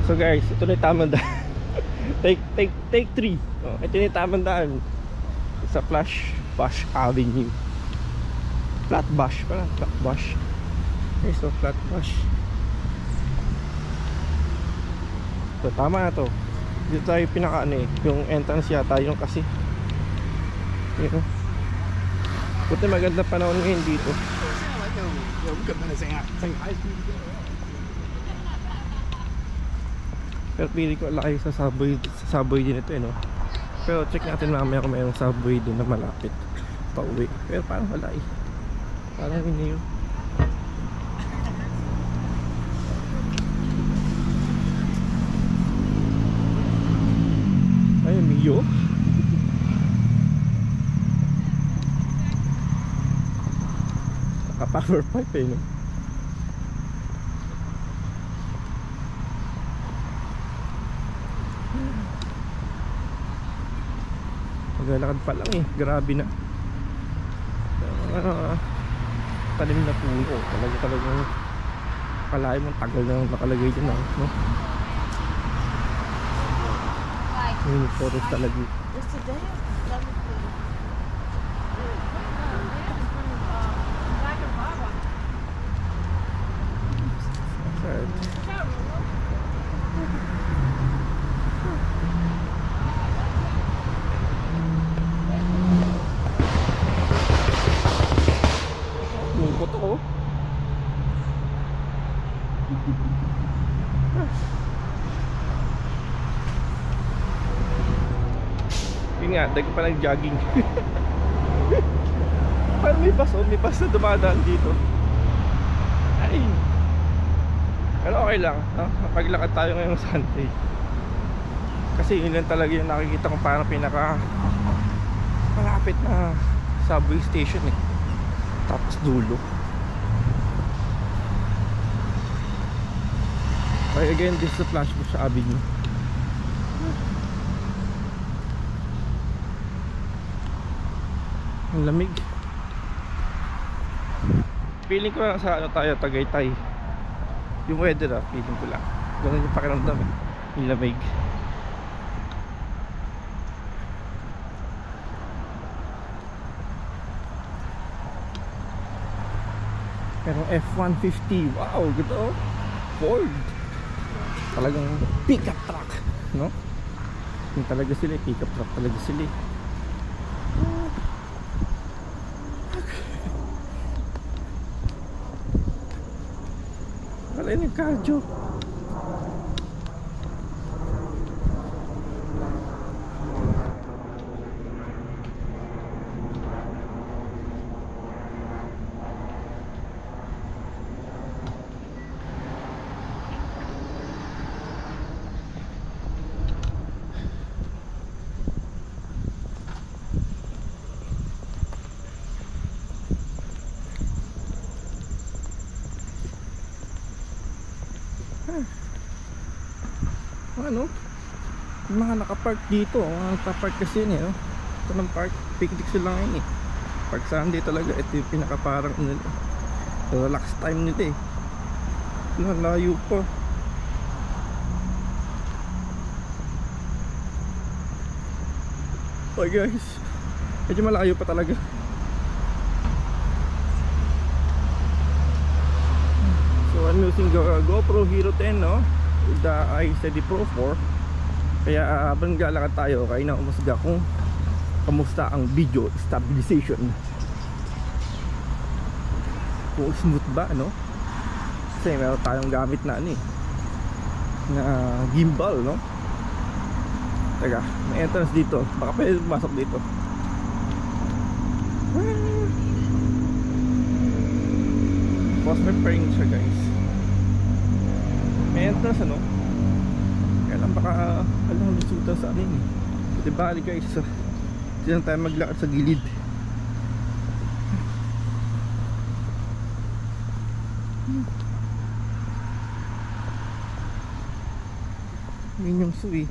So guys, ito na yung tamang daan. Take 3. Oh, ito na yung tamang daan sa Flatbush Avenue. Flatbush pala, Flatbush. Okay, so Flatbush. So tama na to. Dito tayo pinaka ano eh, yung entrance yata yung kasi. Yun. Buti maganda panahon ngayon dito. Pero pili ko laki sa subway din ito eh, no? Pero check natin mamaya kung mayroong subway din na malapit pa uwi. Pero parang wala eh. Parang yun yun. Ay, Mio. Naka-power pipe eh, no? Maglalakad pa lang eh, grabe na. Talim na puno, talagang kalahin mong tagal na nakalagay dyan, no? Yung forest talaga. Lungkot ako. Yun nga, dahil pa nag-jogging. Parang may bus na dumadaan dito. Ay. Pero okay lang, no? Paglakad tayo ngayong Sunday. Kasi yun lang talaga yung nakikita kong parang pinaka malapit na subway station eh. Tapos dulo. Okay, again, this is the Flatbush Avenue. Ang lamig. Feeling ko lang sa ano tayo, Tagaytay. Yung weather feeling ko lang. Ganun yung pakiramdam eh. Yung lamig. Pero F-150, wow, ganda oh. Ford. Talagang pickup truck, no? Yung talaga sila, pickup truck talaga sila. Wala yung cardio. Ano? Yung mga nakapark dito, mga nakapark kasi yun eh, no? Ito ng park, picnic sila ngayon eh. Park Sunday talaga, ito yung pinakaparang nila. Relax time nila eh. Layo pa. Oh guys, medyo malayo pa talaga. So I'm using GoPro Hero 10, no? With the iSteady Pro 4. Kaya habang galakad tayo, kaya naumusga kung kamusta ang video stabilization, kung smooth ba, no? Kasi meron tayong gamit na ano eh, na gimbal, no? Teka, may entrance dito, baka pwede pumasok dito. Pause repairing siya guys. May entrance ano. Kaya lang baka alam lusutan sa anin eh. Diba guys, diyan tayo maglakad sa gilid. Yun yung suwi.